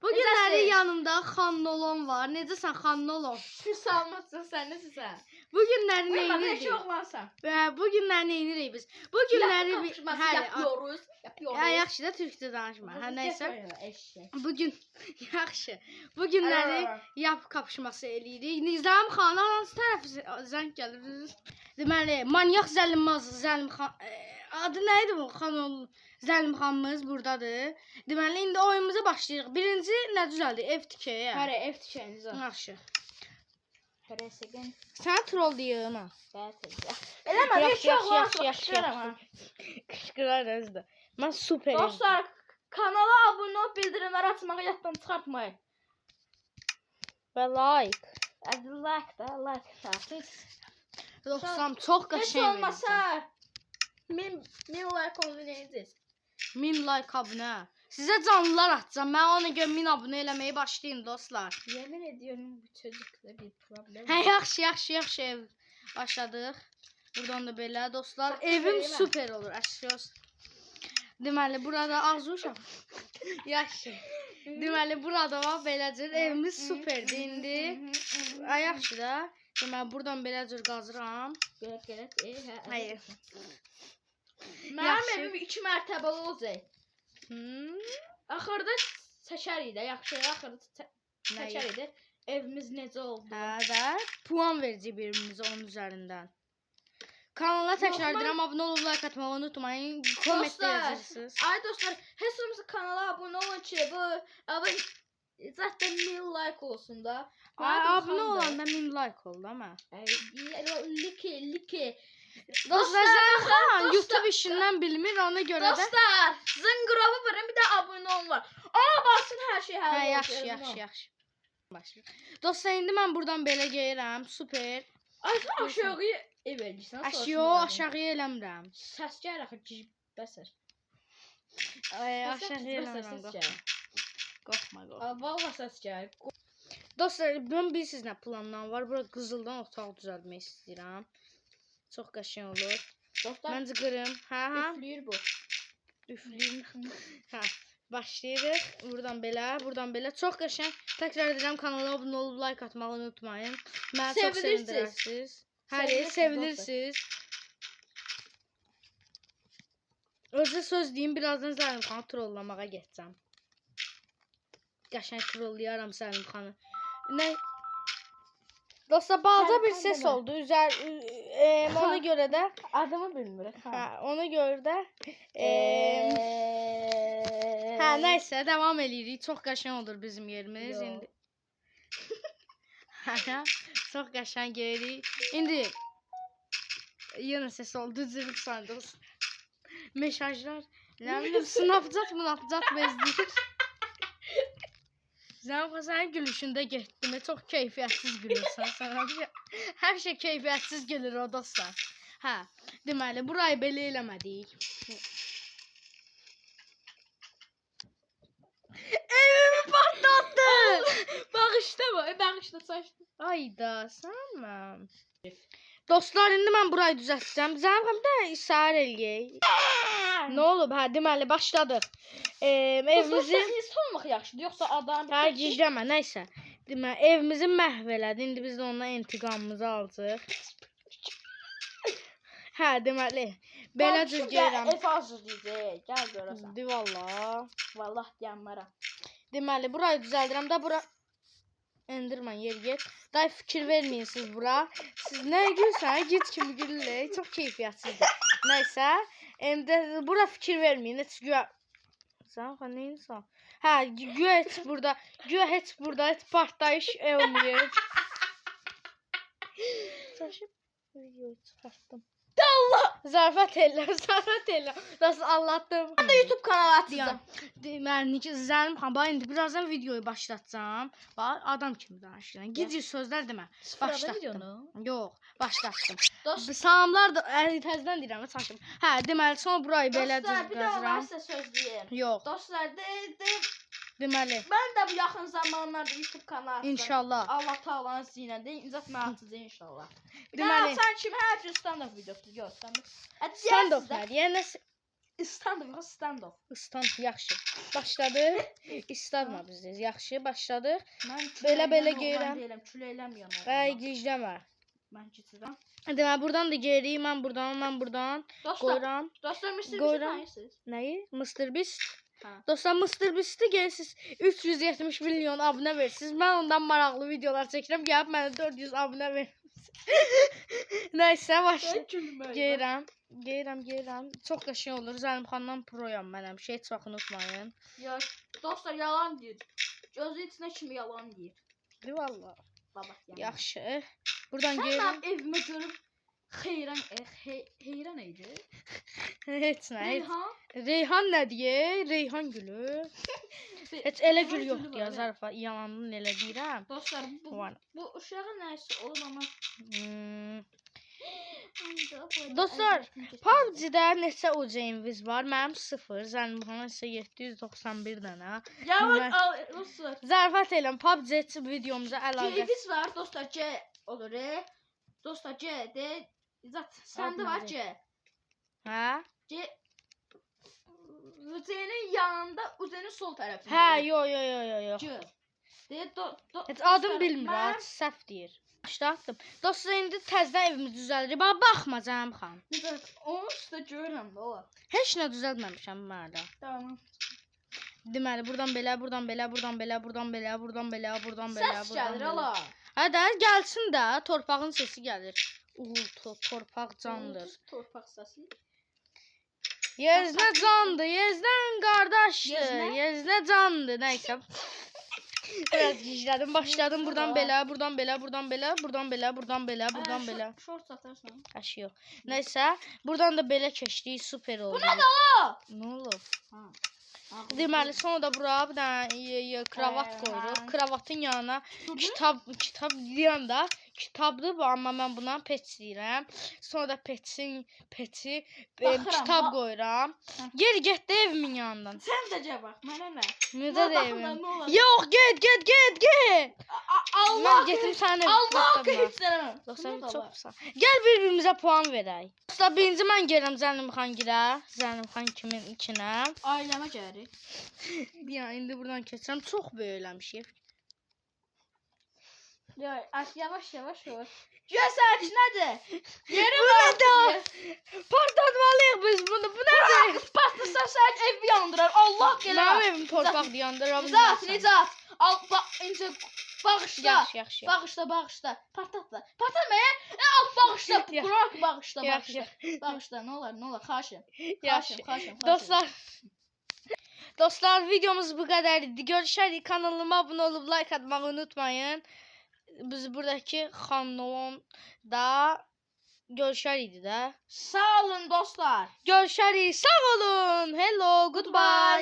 Bu günləri yanımda Xannolon var. Necəsən Xannolon? Salmazsan sən necəsən? Bu günləri nə Mən edirik? oğlansan. Bu günləri nə edirik biz? Bu günləri yapıyoruz. Yaxşı da türkçə danışma. Hə nəysə. Bugün yaxşı. Bu günləri yap kapışması eləyirik. Nizam xan hansı tərəfi zəng gəlir? Deməli, manyak Zəlim xan adı nə idi bu? Zəlimxanımız burdadır. Deməli indi oyunumuza başlayırıq. Birinci nə düzəldi? F2-yə. Hərə F2-yə. Yaxşı. Hərə səgən. Sən trolləyirəm ha. Eləmə, yaxşı. Qışqırar özdə. Mən super. Dostlar, kanala abunə olub bildirimləri açmağı yaddan çıxartmayın. Və like. Like. Dostum, çox qəşəng. Heç olmasa 1000 like olacaqsınız. 1000 like abunə. Sizə canlılar atacağam. Mən ona görə 1000 abunə eləməyə başlayın dostlar. Yemin ediyorum bu çocukda bir problem. Hə, yaxşı ev başladıq. Buradan da belə dostlar. Evim super olur. Əşyoz. Deməli burada ağzı uşaq. Yaxşı. Deməli burada var beləcə evimiz superdir indi. Yaxşı da. Deməli buradan beləcə qazıram. Görə. Hayır. Mənim evim 2 mərtəbəli olacaq. Axırda çəkərik də, yaxşı, axırda çəkərik də. Evimiz necə oldu? Hə də puan verəcək birimizə 10 üzərindən. Kanala təkrar edirəm, abunə olub like atmağı unutmayın. Kommentdə yazırsınız. Ay dostlar, heç olmasa kanala abunə olun ki, bu zaten 1000 like olsun da. Abunə olanda 1000 like oldu ama. Like. Dostlar, Zəlimxan YouTube işindən bilmir, ona görə də. Dostlar, zınqırovu vurun, bir də abunə olun var. Basın hər şey həll olur. Yaxşı. Başlayır. Dostlar, indi mən buradan belə geyirəm, super. Ay, sən aşağıya ev eləyirsən. Aşağıya eləmirəm. Səs gəlir axı, bəsər. Aşağıya eləmirəm. Qorxma. Valla səs gəlir. Dostlar, mən bilirsiniz nə planlarım var. Bura qızıldan otaq düzəltmək istəyirəm. Çox qəşəng olur. Dostlar, məncə qırım. Üfləyir bu. Üfləyir. Hə, başlayırıq. Buradan belə. Çox qəşəng. Təkrar edirəm, kanala abunə olub like atmağı unutmayın. Məni çox sevindirirsiniz. Həri, sevilirsiniz. Özə söz deyim, birazdan Zəlimxanı trollamağa getəcəm. Qəşəng trollayarım Zəlimxanı. Nə? Dostlar, balaca bir ses oldu. Ona görə də adımı bilmirəm. Hə, ona görə də hə, nəysə, davam eləyirik. Çox qəşəng olur bizim yerimiz indi. Hə, çox qəşəng gəlirik. İndi yenə ses oldu. Zırıq sandıq. Mesajlar. Nə bilim, Snapchat bezdir. Zəlimxan, sənin gülüşündə getdim. Çox keyfiyyətsiz gülürsən. Hər şey keyfiyyətsiz gelir o dostlar. Hə, deməli, burayı belə eləmədik. Evimi patlattı! Bağışla saçdı. Ayda, sənəm. Dostlar, indi mən burayı düzəltəcəm. Zəlimxan, bir də israr eləyək. Nə olub? Hə, deməli, başladıq. Evimizi olmaq yaxşıdır, yoxsa adam... Hə, gizləmə, nəysə. Deməli, evimizi məhv elədi. İndi biz də ondan intiqamımızı alacaq. Hə, deməli, belə cür gəlirəm. Ev hazırlayacaq, gəl görəsən. Valla. Vallah deyənmərəm. Deməli, burayı düzəldirəm də bura... Endirmən, yer get. Day fikir verməyin siz bura. Siz nə gülsən, git kimi gülürlər. Çox keyfiyyətsizdir. Nəysə, bura fikir verməyin. Heç güya... Zəlimxan, nə insan? Hə, güya heç burada heç partlayış olmuyor. Çaşıb videoyu çıxartdım. Allah! Zarafat elə. Nasıl anlattım. Mən də YouTube kanalı açacağım. Deməli, Zəlimxan, bax indi birazdan videoyu başlatacağam. Bax, adam kimi danışıram. Gizli sözlər demə. Başlatdım. Yox, başlatdım. Salamlar da təzədən deyirəm, çaşım. Hə, deməli, sonra burayı belə qazıram. Dostlar, bir daha var sizə söz deyim. Yox. Dostlar, deməli. Mən də bu yaxın zamanlarda YouTube kanalı açacağım. İnşallah. Allah Taala'nın zinədə incət mən açacağam inşallah. Bir Deməli, daha sən kimi hər cür stand-up videosu görsəm. Stand-up nədir? Yəni Stand-off. İstan yaxşı. Başladı. İstanma bizdə. Yaxşı, başladı. Belə geyirəm. Mən deyirəm, küləkləməyəm. Ay, gecləmə. Mən keçirəm. Deməli, buradan da geyirik. Mən buradan qoyuram. Dostlar, Mr. Qoyuram. tanıyırsınız? Nəyi? Mr. Beast. Hə. Dostlar, Mr. Beast'i gəlsiz 370 milyon abunə versiniz. Mən ondan maraqlı videolar çəkirəm. Gəlib mənə 400 abunə versiniz. Nəysə, başla. Geyirəm. Çox qəşəng olur. Zəlimxandan proyam mən həmişə. Heç vaxt unutmayın. Ya, dostlar, yalan deyir. Gözü içinə kimi yalan deyir. Valla. Baba, yəni. Yaxşı. Buradan Sən geyirəm. mənim evimə görüb heyran idi. Heç nə. Reyhan? Reyhan nə deyir? Reyhan gülü. Heç elə gül yoxdur ya, Zərfa. Yalanını elə deyirəm. Dostlar, bu uşağa nəsə olur amma... Dostlar, PUBG-də neçə UC-imiz var? Mənim 0, Zəlimxana isə 791 dənə. Yavaş, dostlar. Zərfət eləm, PUBG videomuza əlaqə. C-imiz var, dostlar, C olur. Dostlar, C de. Səndə var C. Hə? C. UC-nin yanında, UC-nin sol tərəfində. Hə, yo. C. Heç adım bilmir, səhv deyir. Başlatdım. Dostlar, indi təzdən evimiz düzəlir. Baxma Zəlimxan. Onu üstə görürəm də ola. Heç nə düzəltməmişəm mənə. Tamam. Deməli, buradan belə. Səs gəlir, ala. Hə də, gəlsin də, torpağın sesi gəlir. Uğultu, torpaq candır. Torpaq səsi. Yeznə candır, Yezdən qardaşdır, Yeznə candır, nəysə. Biraz gizlədim, başladım buradan belə. Şort satarsan. Əşi yox. Nəysə, buradan da belə keçdik, super oldu. Bu nədir o? Nə olub? Deməli, sonra da bura bir dənə kravat qoyuruq. Kravatın yanına kitab deyəndə kitabdır, amma mən buna pet deyirəm. Sonra da peti kitab qoyuram. Geri getdi evimin yanından. Sən də gəl bax, mənə nə? Necə deyim? Yox, get. Allah getim sənin Allah keçirəm. Dostlar, çoxsan. Gəl bir-birimizə puan verək. Dostlar, birinci mən gəlirəm Zəlimxan gilə. Zəlimxan kimin içinə. Ailəmə gəlirik. İndi buradan keçirəm. Çox böyükləmişik. Yavaş. Gəl sən içinədir. Yeri var. Partlatmalıyıq biz bunu. Bu nədir? Partlasan sən evi yandırar. Allah gələ. Mənim evim torpaq yandırar. Nicat. Al, incə bağışla. Yaxşı. Bağışla. Partlatmaya. Al, bağışla. Qurak bağışla. Bağışla. Nə olar? Xahiş. Dostlar, videomuz bu qədər idi. Görüşərik. Kanalıma abunə olub like atmağı unutmayın. Biz buradakı xanımda görüşərik də. Sağ olun dostlar. Görüşərik. Sağ olun. Hello, goodbye.